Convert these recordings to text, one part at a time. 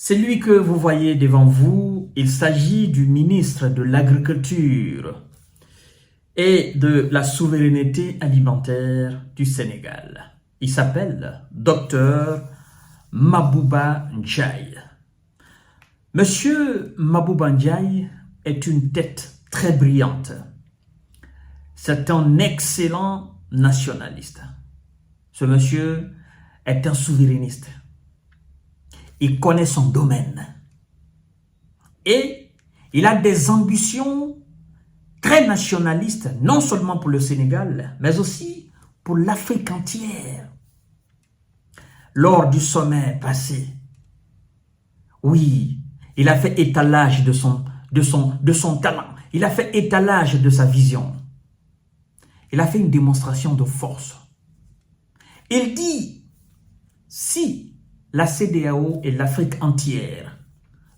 Celui que vous voyez devant vous, il s'agit du ministre de l'Agriculture et de la souveraineté alimentaire du Sénégal. Il s'appelle Dr Mabouba Ndiaye. Monsieur Mabouba Ndiaye est une tête très brillante. C'est un excellent nationaliste. Ce monsieur est un souverainiste. Il connaît son domaine. Et il a des ambitions très nationalistes, non seulement pour le Sénégal, mais aussi pour l'Afrique entière. Lors du sommet passé, oui, il a fait étalage de son talent. Il a fait étalage de sa vision. Il a fait une démonstration de force. Il dit, si la CEDEAO et l'Afrique entière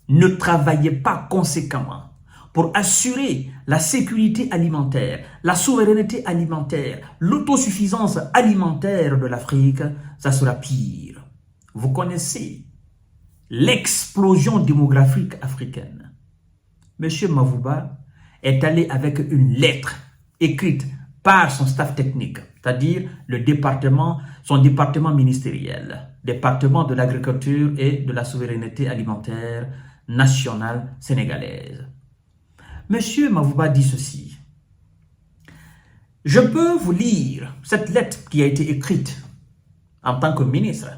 ne travaillaient pas conséquemment pour assurer la sécurité alimentaire, la souveraineté alimentaire, l'autosuffisance alimentaire de l'Afrique, ça sera pire. Vous connaissez l'explosion démographique africaine. Monsieur Mabouba est allé avec une lettre écrite par son staff technique, c'est-à-dire son département ministériel, département de l'agriculture et de la souveraineté alimentaire nationale sénégalaise. Monsieur Mabouba dit ceci. Je peux vous lire cette lettre qui a été écrite en tant que ministre.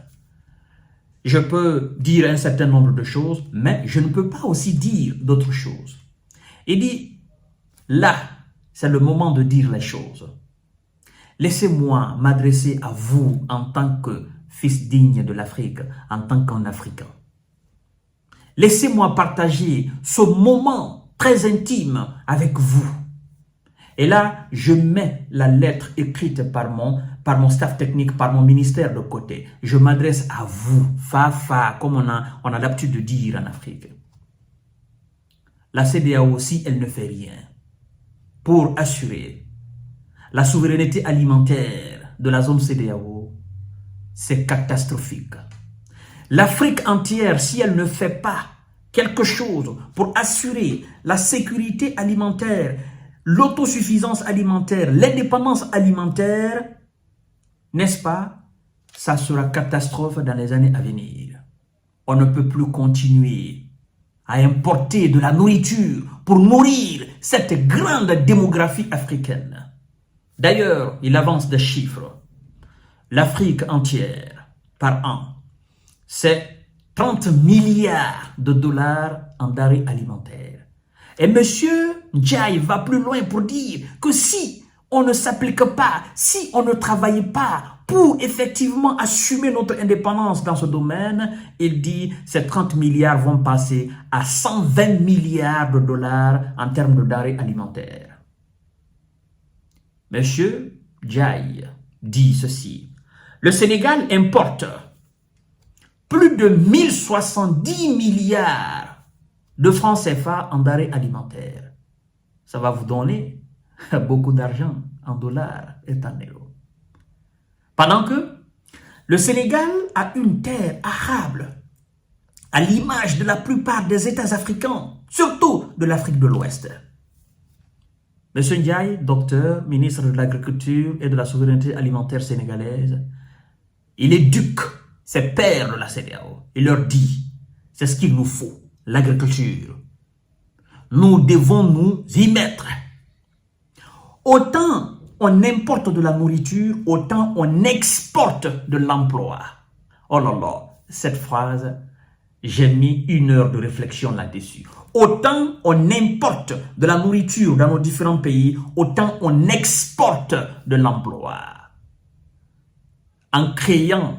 Je peux dire un certain nombre de choses, mais je ne peux pas aussi dire d'autres choses. Il dit, là, c'est le moment de dire les choses. Laissez-moi m'adresser à vous en tant que fils digne de l'Afrique, en tant qu'un Africain. Laissez-moi partager ce moment très intime avec vous. Et là, je mets la lettre écrite par mon staff technique, par mon ministère de côté. Je m'adresse à vous, Fafa, comme on a l'habitude de dire en Afrique. La CEDEAO aussi, elle ne fait rien pour assurer la souveraineté alimentaire de la zone CEDEAO. C'est catastrophique. L'Afrique entière, si elle ne fait pas quelque chose pour assurer la sécurité alimentaire, l'autosuffisance alimentaire, l'indépendance alimentaire, n'est-ce pas, ça sera catastrophe dans les années à venir. On ne peut plus continuer à importer de la nourriture pour nourrir cette grande démographie africaine. D'ailleurs, il avance des chiffres. L'Afrique entière, par an, c'est 30 milliards de dollars en denrées alimentaires. Et M. Ndiaye va plus loin pour dire que si on ne s'applique pas, si on ne travaille pas pour effectivement assumer notre indépendance dans ce domaine, il dit que ces 30 milliards vont passer à 120 milliards de dollars en termes de denrées alimentaires. M. Ndiaye dit ceci. Le Sénégal importe plus de 1070 milliards de francs CFA en denrées alimentaires. Ça va vous donner beaucoup d'argent en dollars et en euros. Pendant que le Sénégal a une terre arable, à l'image de la plupart des États africains, surtout de l'Afrique de l'Ouest. M. Ndiaye, docteur, ministre de l'Agriculture et de la souveraineté alimentaire sénégalaise, il éduque ses pairs de la CEDEAO. Il leur dit, c'est ce qu'il nous faut, l'agriculture. Nous devons nous y mettre. Autant on importe de la nourriture, autant on exporte de l'emploi. Oh là là, cette phrase, j'ai mis 1 heure de réflexion là-dessus. Autant on importe de la nourriture dans nos différents pays, autant on exporte de l'emploi. En créant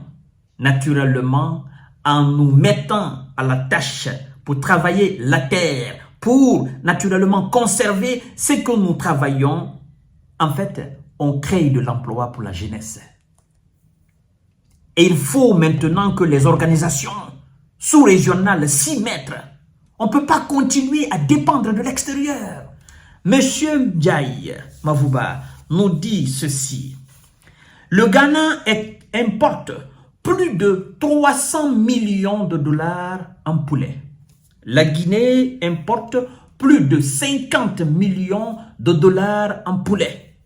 naturellement, en nous mettant à la tâche pour travailler la terre, pour naturellement conserver ce que nous travaillons, en fait, on crée de l'emploi pour la jeunesse. Et il faut maintenant que les organisations sous-régionales s'y mettent. On ne peut pas continuer à dépendre de l'extérieur. Monsieur Ndiaye Mabouba nous dit ceci. Le Ghana importe plus de 300 millions de dollars en poulet. La Guinée importe plus de 50 millions de dollars en poulet.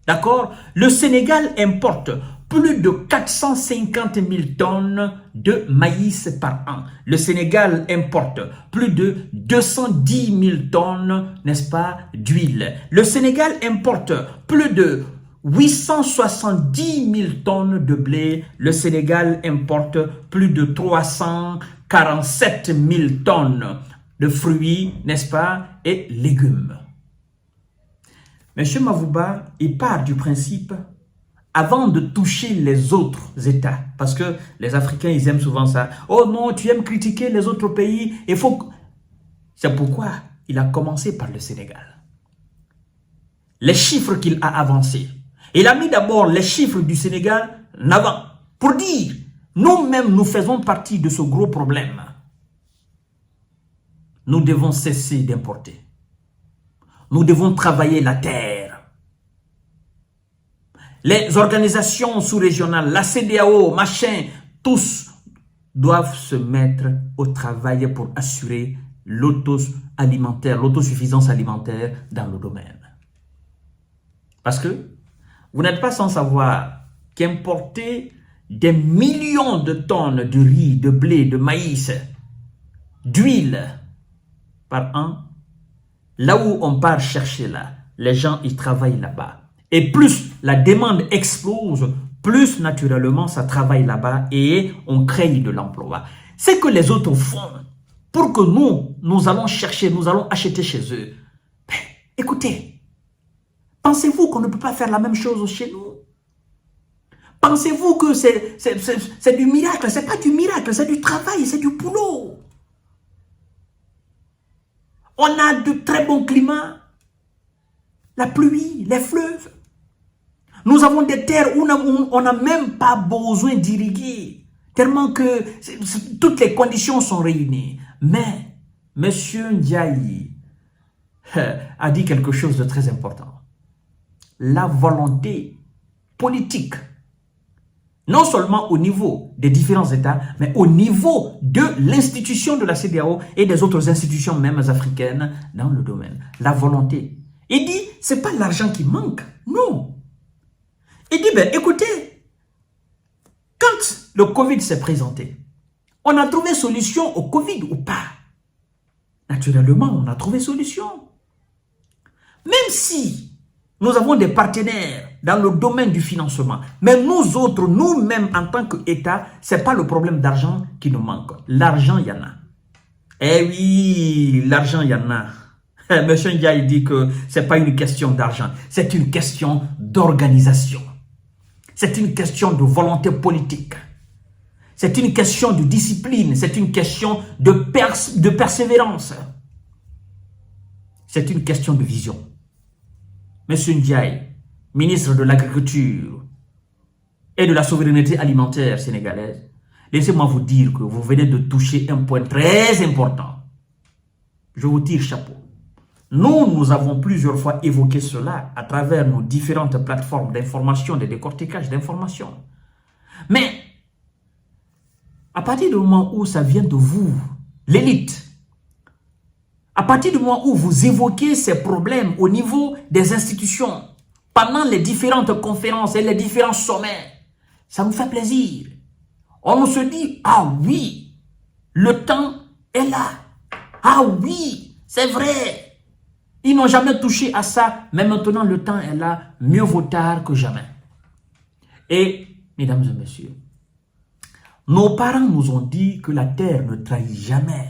D'accord? Le Sénégal importe plus de 450 000 tonnes de maïs par an. Le Sénégal importe plus de 210 000 tonnes, n'est-ce pas, d'huile. Le Sénégal importe plus de 870 000 tonnes de blé. Le Sénégal importe plus de 347 000 tonnes de fruits, n'est-ce pas, et légumes. Monsieur Mavouba, il part du principe, avant de toucher les autres États, parce que les Africains, ils aiment souvent ça. Oh non, tu aimes critiquer les autres pays, il faut... C'est pourquoi il a commencé par le Sénégal. Les chiffres qu'il a avancés. Il a mis d'abord les chiffres du Sénégal en avant, pour dire, nous-mêmes, nous faisons partie de ce gros problème. Nous devons cesser d'importer. Nous devons travailler la terre. Les organisations sous-régionales, la CEDEAO, machin, tous doivent se mettre au travail pour assurer l'autosuffisance alimentaire dans le domaine. Parce que vous n'êtes pas sans savoir qu'importer des millions de tonnes de riz, de blé, de maïs, d'huile par an, là où on part chercher là, les gens ils travaillent là-bas. Et plus la demande explose, plus naturellement ça travaille là-bas et on crée de l'emploi. C'est que les autres font pour que nous allons chercher, nous allons acheter chez eux. Ben, écoutez, pensez-vous qu'on ne peut pas faire la même chose chez nous? Pensez-vous que c'est du miracle? C'est pas du miracle, c'est du travail, c'est du boulot. On a de très bons climats, la pluie, les fleuves. Nous avons des terres où on n'a même pas besoin d'irriguer, tellement que toutes les conditions sont réunies. Mais M. Ndiaye a dit quelque chose de très important. La volonté politique, non seulement au niveau des différents États, mais au niveau de l'institution de la CEDEAO et des autres institutions même africaines dans le domaine. La volonté. Il dit, ce n'est pas l'argent qui manque, non. Il dit, ben écoutez, quand le Covid s'est présenté, on a trouvé solution au Covid ou pas? Naturellement, on a trouvé solution. Même si nous avons des partenaires dans le domaine du financement, mais nous autres, nous-mêmes en tant qu'État, ce n'est pas le problème d'argent qui nous manque. L'argent, il y en a. Eh oui, l'argent, il y en a. Monsieur Ndiaye dit que ce n'est pas une question d'argent, c'est une question d'organisation. C'est une question de volonté politique. C'est une question de discipline. C'est une question de persévérance. C'est une question de vision. Monsieur Ndiaye, ministre de l'Agriculture et de la souveraineté alimentaire sénégalaise, laissez-moi vous dire que vous venez de toucher un point très important. Je vous tire chapeau. Nous avons plusieurs fois évoqué cela à travers nos différentes plateformes d'information, de décortiquage d'informations. Mais, à partir du moment où ça vient de vous, l'élite, à partir du moment où vous évoquez ces problèmes au niveau des institutions, pendant les différentes conférences et les différents sommets, ça nous fait plaisir. On se dit, ah oui, le temps est là. Ah oui, c'est vrai. Ils n'ont jamais touché à ça, mais maintenant le temps est là, mieux vaut tard que jamais. Et, mesdames et messieurs, nos parents nous ont dit que la terre ne trahit jamais.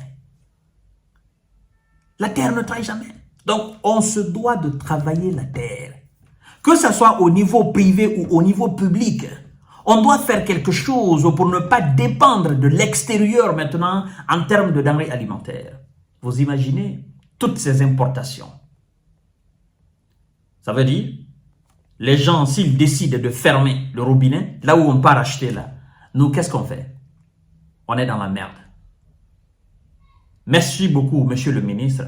La terre ne trahit jamais. Donc, on se doit de travailler la terre. Que ce soit au niveau privé ou au niveau public, on doit faire quelque chose pour ne pas dépendre de l'extérieur maintenant en termes de denrées alimentaires. Vous imaginez toutes ces importations. Ça veut dire, les gens, s'ils décident de fermer le robinet, là où on part acheter là, nous, qu'est-ce qu'on fait? On est dans la merde. Merci beaucoup, monsieur le ministre.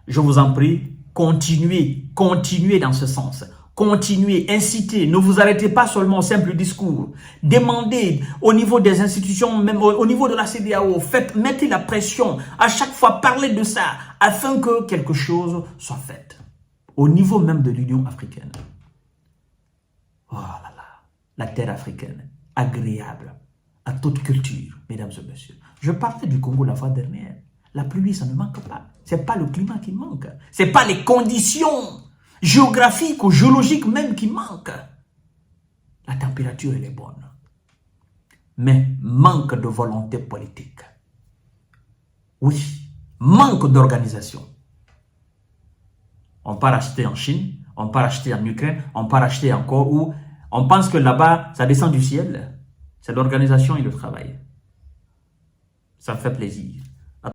Je vous en prie, continuez dans ce sens. continuez, incitez, ne vous arrêtez pas seulement au simple discours. Demandez au niveau des institutions, même au niveau de la CEDEAO, mettez la pression, à chaque fois parlez de ça, afin que quelque chose soit fait. Au niveau même de l'Union africaine. Oh là là, la terre africaine, agréable à toute culture, mesdames et messieurs. Je parlais du Congo la fois dernière. La pluie, ça ne manque pas. Ce n'est pas le climat qui manque. Ce n'est pas les conditions géographiques ou géologiques même qui manquent. La température, elle est bonne. Mais manque de volonté politique. Oui, manque d'organisation. On part acheter en Chine, on part acheter en Ukraine, on part acheter encore où on pense que là-bas, ça descend du ciel. C'est l'organisation et le travail. Ça me fait plaisir.